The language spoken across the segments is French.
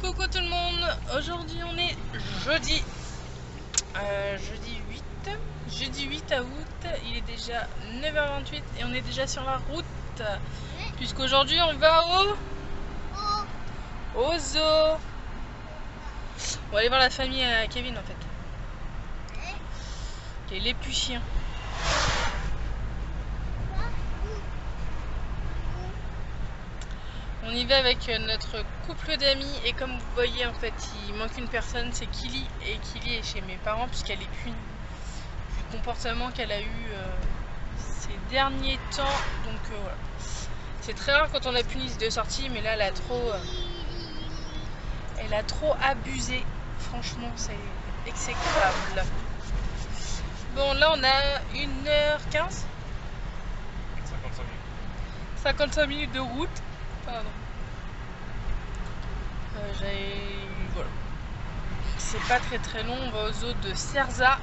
Coucou tout le monde, aujourd'hui on est jeudi 8 août, il est déjà 9h28 et on est déjà sur la route puisqu'aujourd'hui on va au zoo. On va aller voir la famille à Kevin en fait, les Lépluchiens. On y va avec notre couple d'amis et comme vous voyez en fait il manque une personne, c'est Kili, et Kili est chez mes parents puisqu'elle est punie du comportement qu'elle a eu ces derniers temps, donc voilà. C'est très rare quand on a puni de sortie, mais là elle a trop abusé, franchement c'est exécrable. Bon là on a 1h15, 55 minutes de route. Pardon. Voilà. C'est pas très long. On va au zoo de Cerza,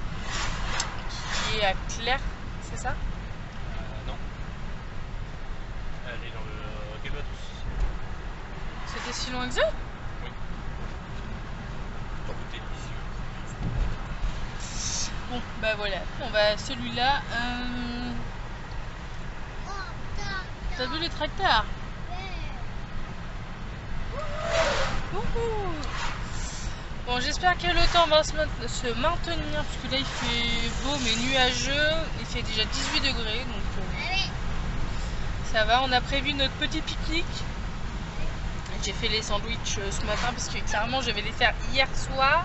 qui est à Claire, c'est ça? Non. Elle est dans le Calvados. C'était si loin que ça? Oui. Bon, bah voilà. On va à celui-là. T'as vu le tracteur? Bon, j'espère que le temps va se maintenir parce que là il fait beau mais nuageux, il fait déjà 18 degrés donc ça va. On a prévu notre petit pique-nique. J'ai fait les sandwichs ce matin parce que clairement je vais les faire hier soir,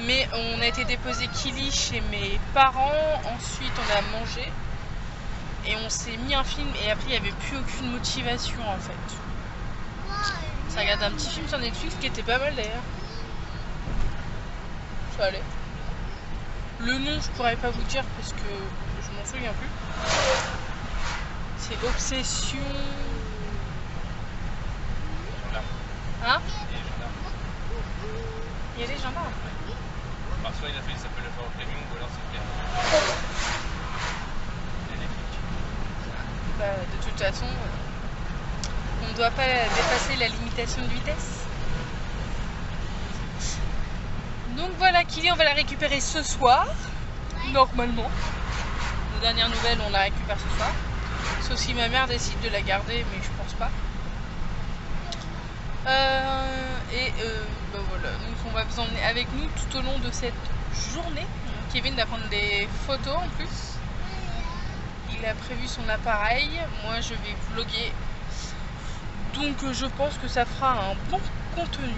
mais on a été déposer Kili chez mes parents, ensuite on a mangé et on s'est mis un film et après il n'y avait plus aucune motivation en fait. Ça regarde un petit film sur Netflix qui était pas mal d'ailleurs. Ça allait. Le nom je pourrais pas vous dire parce que je m'en souviens plus. C'est Obsession. Hein? Il y a les gendarmes. Alors soit il a fait, ça peut le faire au camion ou alors c'est le électrique. Bah, de toute façon, on ne doit pas dépasser la limitation de vitesse. Donc voilà, Kili, on va la récupérer ce soir, normalement. Nos dernières nouvelles, on la récupère ce soir. Sauf si ma mère décide de la garder, mais je pense pas. Ben voilà, donc on va vous emmener avec nous tout au long de cette journée. Kevin va prendre des photos en plus. Il a prévu son appareil, moi je vais vlogger. Donc je pense que ça fera un bon contenu.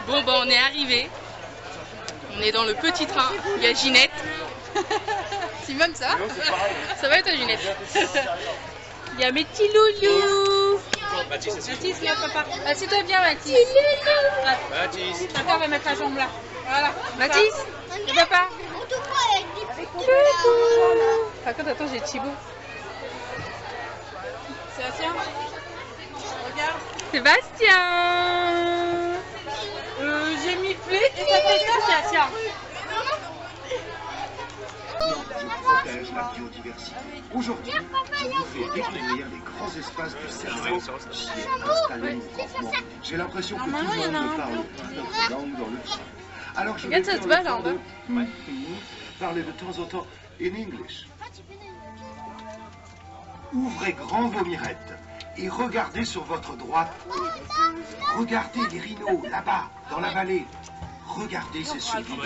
Bon bah on est arrivé. On est dans le petit train. Il y a Ginette. Simone, ça va? Ça va et toi Ginette? Il y a mes petits loulous. Mathis, là papa. Assieds-toi bien Mathis. Mathis. Papa va mettre la jambe là. Voilà. Mathis. Et papa. Par contre attends, j'ai Thibaut. Sébastien. Regarde. Sébastien. J'ai mis flé et ça fait ça, tiens. Protège la biodiversité. Aujourd'hui, je vous fais découvrir les grands espaces du cerveau qui est installé mouvement. J'ai l'impression que tout le monde parle notre langue dans le train. Alors je vais faire l'effort de parler de temps en temps in English. Ouvrez grand vos mirettes et regardez sur votre droite. Regardez les rhinos là-bas, dans la vallée. Regardez ces survivants.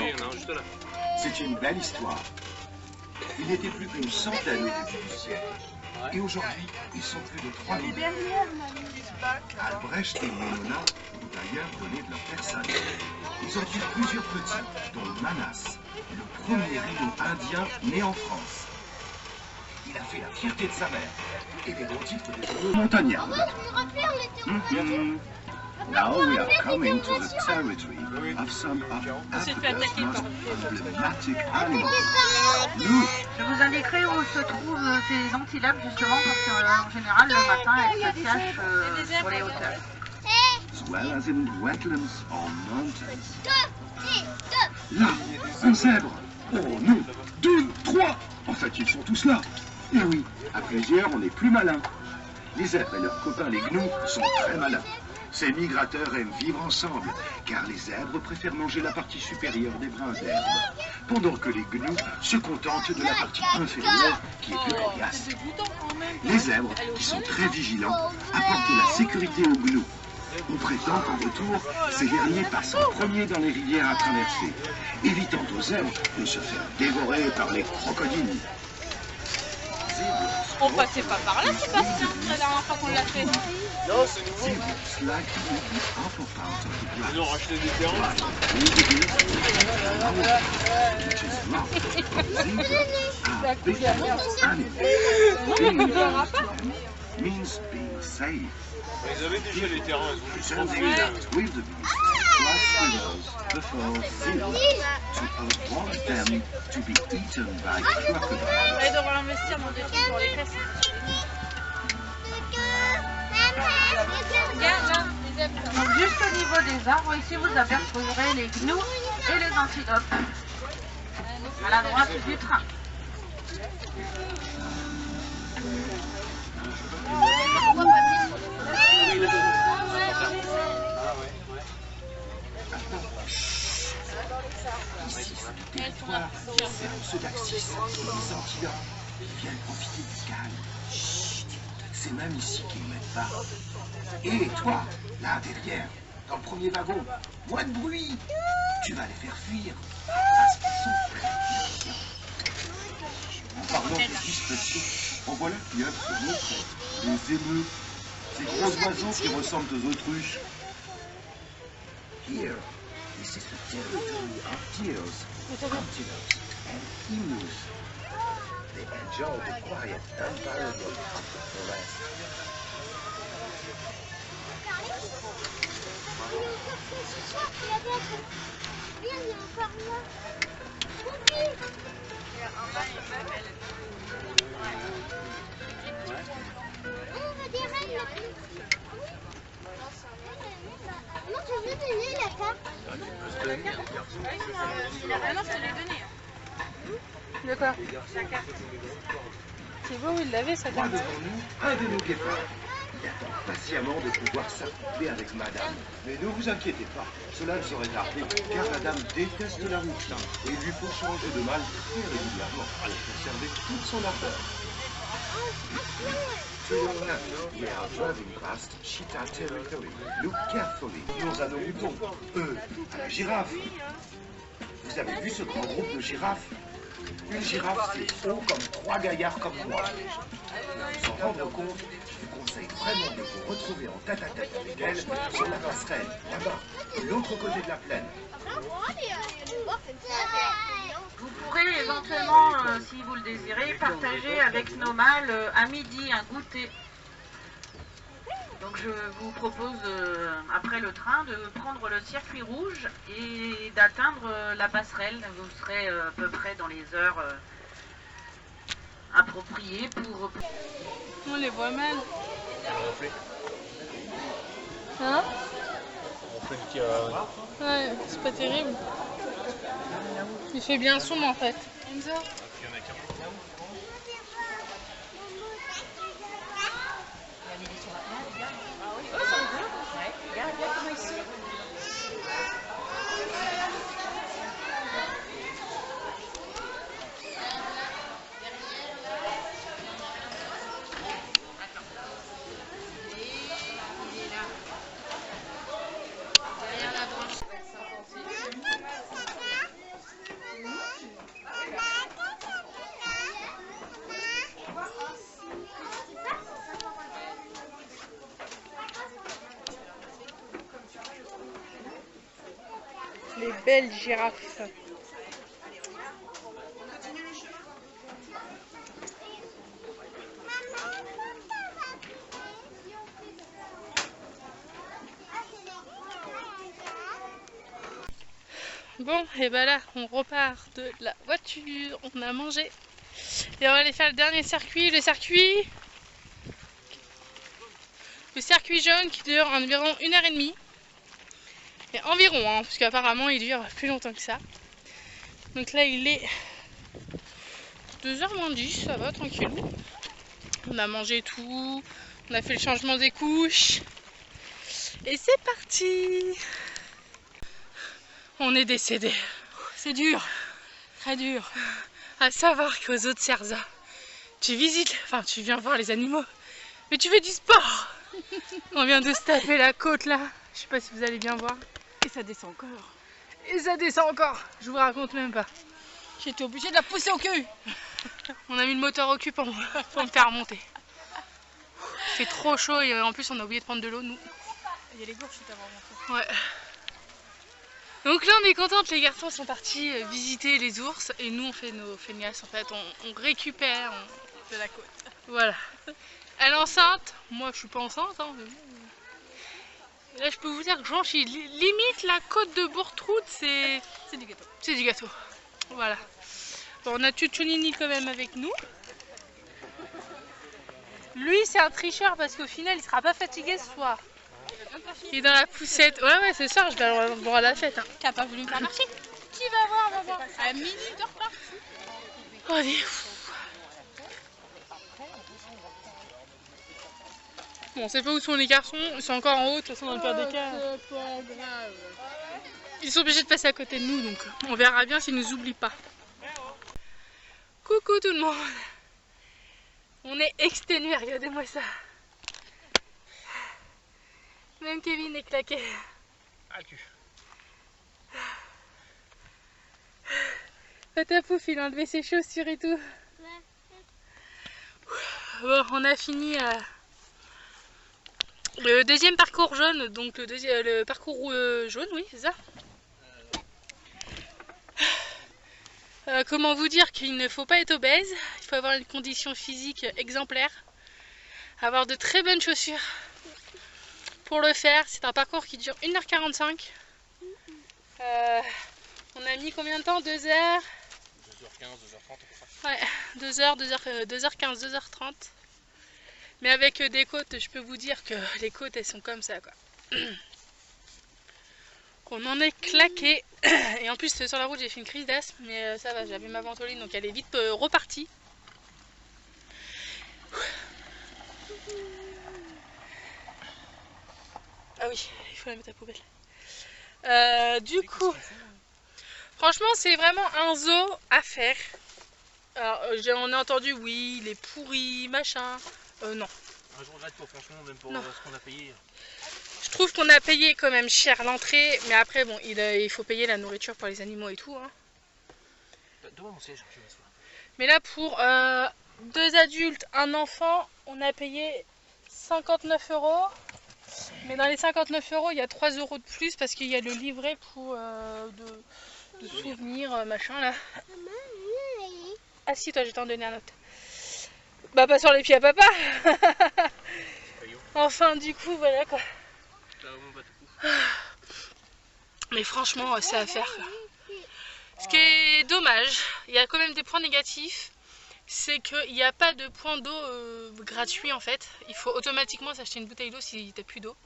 C'est une belle histoire. Ils n'étaient plus qu'une centaine au début du siècle. Et aujourd'hui, ils sont plus de 3000. Albrecht et Monona ont d'ailleurs donné de leur personne. Ils ont tué plusieurs petits, dont Manas, le premier rhino indien né en France. Il a fait la fierté de sa mère. Et les gros titres des montagnards. Now we are coming to the territory of some of Africa's most emblematic animals. Look! Je vous indiquerai où se trouvent ces antilopes justement parce qu'en général le matin elles se cachent sur les hauteurs. As well as in wetlands or mountains. Là, un zèbre. Oh non, 2, 3. En fait, ils sont tous là. Et oui, à plusieurs, on est plus malin. Les zèbres et leurs copains les gnous sont très malins. Ces migrateurs aiment vivre ensemble, car les zèbres préfèrent manger la partie supérieure des brins d'herbe, pendant que les gnous se contentent de la partie inférieure qui est plus coriace. Les zèbres, qui sont très vigilants, apportent de la sécurité aux gnous. On prétend qu'en retour, ces derniers passent en premier dans les rivières à traverser, évitant aux zèbres de se faire dévorer par les crocodiles. On passait pas par là, Sébastien, la dernière fois qu'on l'a fait. Non, c'est nouveau. Ils ont racheté des terrains. Ils avaient déjà les terrains, ils ont juste rendu. Elle devrait investir dans des trucs pour les fesses. Donc juste au niveau des arbres, ici vous apercevrez les gnous et les antilopes à la droite du train. Ceux d'Axis, les antilopes, ils viennent profiter du calme. Chut, c'est même ici qu'ils ne mettent pas. Et toi, là derrière, dans le premier wagon, moins de bruit. Tu vas les faire fuir, parce qu'ils sont très méfiants. En parlant de discrétion, en voilà qui œuvrent se montrer. Les émeus, ces gros oiseaux qui ressemblent aux autruches. Here, this is the territory of deers, antelopes, and emus. They enjoy the quiet environment of the forest. D'accord. C'est beau, il l'avait sa Droit carte. devant nous, un de nos guépards. Il attend patiemment de pouvoir s'accoupler avec madame. Mais ne vous inquiétez pas, cela ne saurait tarder, car madame déteste la routine et il lui faut changer de mal très régulièrement pour conserver toute son ardeur. To your left, we are driving past cheetah territory. Look carefully. Nous à nos moutons, à la girafe. Vous avez vu ce grand groupe de girafes? Une girafe, c'est haut comme 3 gaillards comme moi. Pour s'en rendre compte, je vous conseille vraiment de vous retrouver en tête-à-tête avec elle sur la passerelle, là-bas, de l'autre côté de la plaine. Vous pourrez éventuellement, si vous le désirez, partager avec nos mâles à midi un goûter. Donc je vous propose, après le train, de prendre le circuit rouge et d'atteindre la passerelle. Vous serez à peu près dans les heures appropriées pour... On les voit mal. Hein? On fait du tir à... Ouais, c'est pas terrible. Il fait bien sombre en fait. Enzo? Les belles girafes. Bon, et ben là, on repart de la voiture, on a mangé. Et on va aller faire le dernier circuit, le circuit jaune qui dure environ 1h30. Et environ, hein, parce qu'apparemment il dure plus longtemps que ça. Donc là il est 2h moins 10, ça va, tranquillou. On a mangé tout, on a fait le changement des couches. Et c'est parti! On est décédé. C'est dur, très dur. À savoir qu'aux autres Cerza, tu visites, enfin tu viens voir les animaux, mais tu fais du sport. On vient de se taper la côte là, je sais pas si vous allez bien voir. Et ça descend encore. Et ça descend encore, je vous raconte même pas. J'étais obligée de la pousser au cul. On a mis le moteur au cul pour me faire monter. Il fait trop chaud et en plus on a oublié de prendre de l'eau nous. Il y a les gourdes avant. Ouais. Donc là on est contente, les garçons sont partis visiter les ours et nous on fait nos feignasses en fait, on récupère De la côte. Voilà. Elle est enceinte, moi je suis pas enceinte hein. Là je peux vous dire que franchis, limite la côte de Bourtroud c'est du gâteau. C'est du gâteau. Voilà. Bon, on a Tchouchounini quand même avec nous. Lui c'est un tricheur parce qu'au final il sera pas fatigué ce soir. Il est dans la poussette. Ouais c'est ça, je vais aller voir à la fête. Hein. Qui a pas voulu me faire marcher. Qui va voir, va voir. À minute de retard. Allez. Bon, on sait pas où sont les garçons, ils sont encore en haut, de toute façon dans le pire des cas. C'est pas grave. Ils sont obligés de passer à côté de nous, donc on verra bien s'ils nous oublient pas. Coucou tout le monde. On est exténués, regardez-moi ça. Même Kevin est claqué. Ah, le cul. Patapouf, il a enlevé ses chaussures et tout. Bon, on a fini le deuxième parcours jaune, donc le parcours jaune, oui, c'est ça. Comment vous dire qu'il ne faut pas être obèse, il faut avoir une condition physique exemplaire, avoir de très bonnes chaussures pour le faire. C'est un parcours qui dure 1h45. On a mis combien de temps? 2 heures 2h15, 2h30 Ouais, 2h15, 2h30. Mais avec des côtes, je peux vous dire que les côtes elles sont comme ça quoi. On en est claqué. Et en plus sur la route j'ai fait une crise d'asthme, mais ça va, j'avais ma ventoline donc elle est vite repartie. Ah oui, il faut la mettre à poubelle. Du coup, franchement c'est vraiment un zoo à faire. Alors on a entendu oui, il est pourri, machin. Non. Je regrette pas franchement, même pour ce qu'on a payé. Je trouve qu'on a payé quand même cher l'entrée, mais après bon, il faut payer la nourriture pour les animaux et tout. Hein. Donne-moi mon siège, je m'assois. Mais là pour 2 adultes, un enfant, on a payé 59 €. Mais dans les 59 €, il y a 3 € de plus parce qu'il y a le livret pour de souvenirs, machin là. Ah si, toi je vais t'en donner un autre. Bah pas sur les pieds à papa. Enfin du coup voilà quoi. Mais franchement c'est à faire quoi. Ce qui est dommage, il y a quand même des points négatifs, c'est qu'il n'y a pas de point d'eau gratuit en fait. Il faut automatiquement s'acheter une bouteille d'eau si t'as plus d'eau.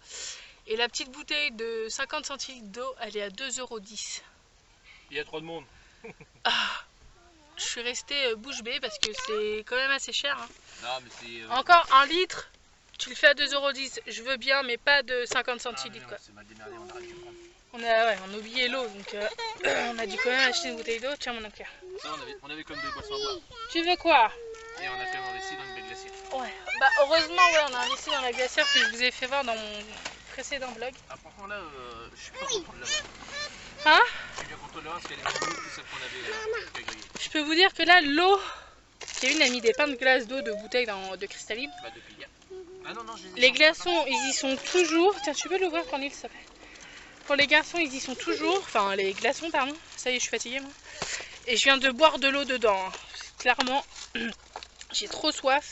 Et la petite bouteille de 50 centilitres d'eau, elle est à 2,10 €. Il y a trop de monde. Je suis restée bouche bée parce que c'est quand même assez cher. Hein. Non, mais c'est... Encore 1 litre, tu le fais à 2,10 €. Je veux bien, mais pas de 50 centilitres quoi. C'est mal démerdé, on arrête de prendre. On a oublié l'eau, donc on a dû quand même acheter une bouteille d'eau. Tiens mon oncle. Ça, on avait comme des boissons à boire. Tu veux quoi? Et on a fait un vessie dans une belle glacière. Ouais. Bah heureusement ouais, on a investi dans la glacière que je vous ai fait voir dans mon précédent vlog. Ah franchement là, je suis pas content de l'avoir. Hein? Je suis bien content de l'avoir parce qu'elle est mieux que celle qu'on avait grillée. Je peux vous dire que là l'eau, Kevin a mis des pains de glace d'eau de bouteille de cristalline. Bah depuis hier. Ah non, non, je Les glaçons ils y sont toujours. Tiens, tu peux l'ouvrir quand il s'appelle. Pour les garçons ils y sont toujours. Enfin les glaçons pardon. Ça y est, je suis fatiguée moi. Et je viens de boire de l'eau dedans. Clairement, j'ai trop soif.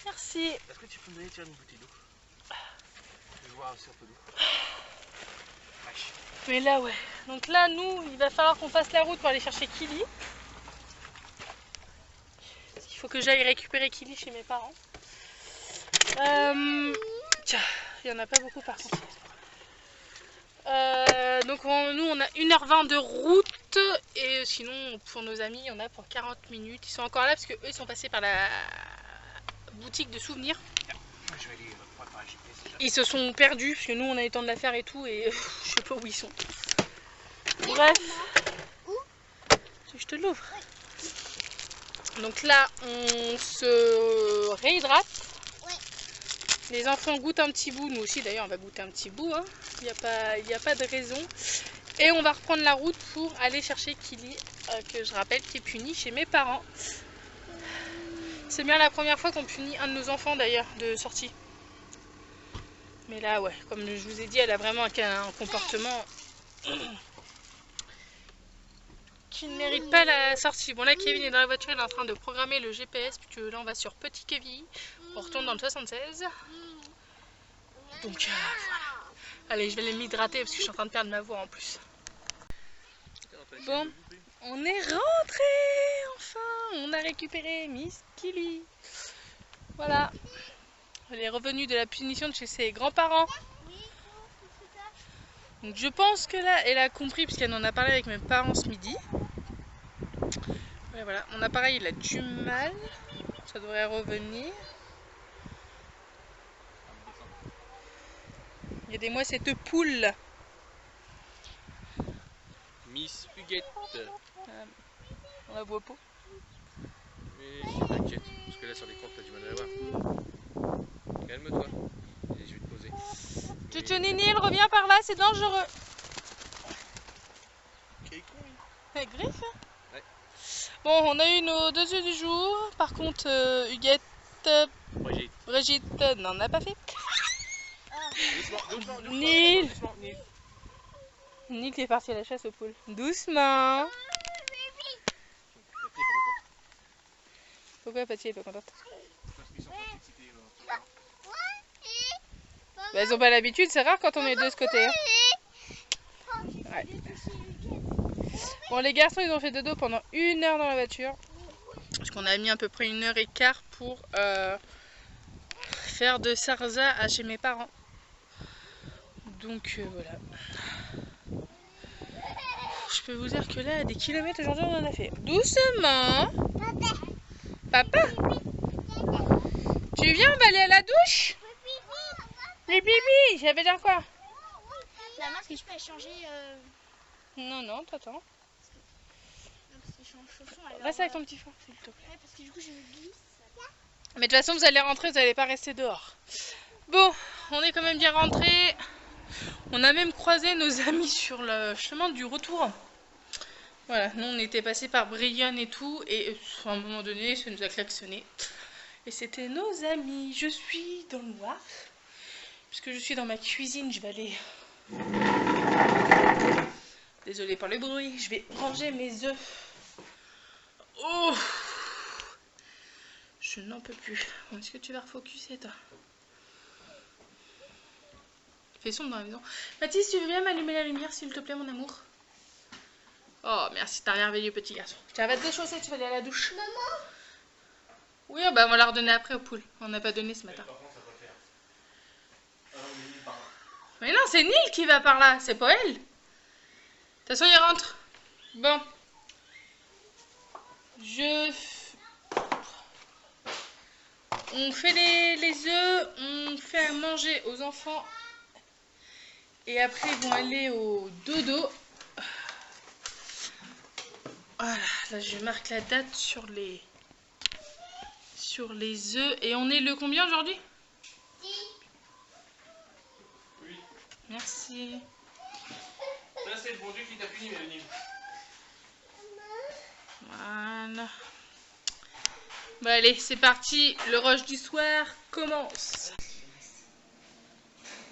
Merci. Est-ce que tu peux me donner une bouteille d'eau? voir aussi un peu d'eau. Mais là, ouais. Donc là, nous, il va falloir qu'on fasse la route pour aller chercher Kili. Il faut que j'aille récupérer Kili chez mes parents. Tiens, il n'y en a pas beaucoup par contre. Donc nous, on a 1h20 de route. Et sinon, pour nos amis, il y en a pour 40 minutes. Ils sont encore là parce qu'eux, ils sont passés par la boutique de souvenirs. Je vais aller préparer le GPS déjà. Ils se sont perdus parce que nous, on a eu le temps de la faire et tout. Et je sais pas où ils sont. Bref. Je te l'ouvre. Donc là, on se réhydrate. Les enfants goûtent un petit bout. Nous aussi, d'ailleurs, on va goûter un petit bout. Hein. Il n'y a pas de raison. Et on va reprendre la route pour aller chercher Kili, que je rappelle, qui est puni chez mes parents. C'est bien la première fois qu'on punit un de nos enfants, d'ailleurs, de sortie. Mais là, ouais, comme je vous ai dit, elle a vraiment un comportement qui ne mérite pas la sortie. Bon, là, Kevin est dans la voiture, il est en train de programmer le GPS, puisque là, on va sur Petit Kevin. On retourne dans le 76. Donc, voilà. Allez, je vais aller m'hydrater parce que je suis en train de perdre ma voix en plus. Bon, on est rentré enfin. On a récupéré Miss Kili. Voilà. Elle est revenue de la punition de chez ses grands-parents. Donc je pense que là, elle a compris puisqu'elle en a parlé avec mes parents ce midi. Voilà, mon appareil il a du mal. Ça devrait revenir. Aidez-moi cette poule. Miss Huguette. On la voit pas. Mais t'inquiète, parce que là sur l'écran t'as du mal à la voir. Calme-toi. Et je vais te poser. Tutu Ninil, reviens par là, c'est dangereux. Quel con lui. Elle griffe. Ouais. Bon, on a eu nos 2 œufs du jour. Par contre, Huguette, Brigitte n'en a pas fait. Doucement, Nil. doucement, Nil. Nil qui est parti à la chasse aux poules. Doucement. Pourquoi Paty est pas contente? Parce qu'ils sont pas excités. Bah, ils ont pas l'habitude, c'est rare quand on est deux de ce côté. Hein. Ouais. Bon, les garçons ils ont fait dodo pendant 1 heure dans la voiture. Parce qu'on a mis à peu près 1h15 pour faire de Sarza à chez mes parents. Donc voilà. Je peux vous dire que là, des kilomètres aujourd'hui on en a fait. Doucement. Papa, tu viens, on va aller à la douche? Oui, bibi, j'avais dire quoi? Maman, est-ce que je peux échanger Non, t'attends. Non, parce que je suis en chaussons. Alors, Reste avec ton petit frère, s'il te plaît. ouais, parce que du coup, je me glisse. Mais de toute façon, vous allez rentrer, vous n'allez pas rester dehors. Bon, on est quand même bien rentrés. On a même croisé nos amis sur le chemin du retour. Voilà, nous on était passé par Brianne et tout, et à un moment donné, ça nous a klaxonné. Et c'était nos amis. Je suis dans le noir. Puisque je suis dans ma cuisine, je vais aller... Désolée pour le bruit, je vais ranger mes œufs. Oh! Je n'en peux plus. Est-ce que tu vas refocuser, toi? Il fait sombre dans la maison. Mathis, tu veux bien m'allumer la lumière, s'il te plaît, mon amour? Oh, merci, t'as merveilleux petit garçon. Tiens, va te déchausser, tu vas aller à la douche. Maman! Oui, bah, on va la redonner après aux poules. On n'a pas donné ce matin. Mais non, c'est Nil qui va par là, c'est pas elle. De toute façon, il rentre. Bon. On fait les œufs, on fait à manger aux enfants. Et après, ils vont aller au dodo. Voilà, là je marque la date sur les œufs. Et on est le combien aujourd'hui? Oui. Merci. Là c'est le bon Dieu qui t'a puni, Mélanie. Voilà. Bon allez, c'est parti. Le rush du soir commence.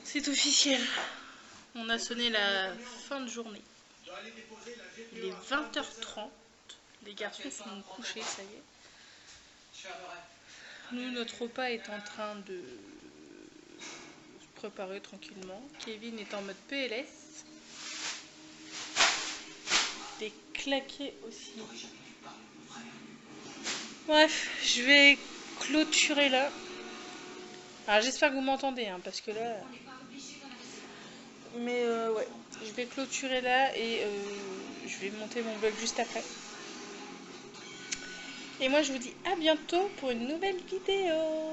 C'est officiel. On a sonné la fin de journée. Il est 20h30. Les garçons sont couchés, ça y est. Nous, notre repas est en train de préparer tranquillement. Kevin est en mode PLS. Il est claqué aussi. Bref, je vais clôturer là. Alors j'espère que vous m'entendez, hein, parce que là... Mais ouais, je vais clôturer là et je vais monter mon vlog juste après. Et moi je vous dis à bientôt pour une nouvelle vidéo.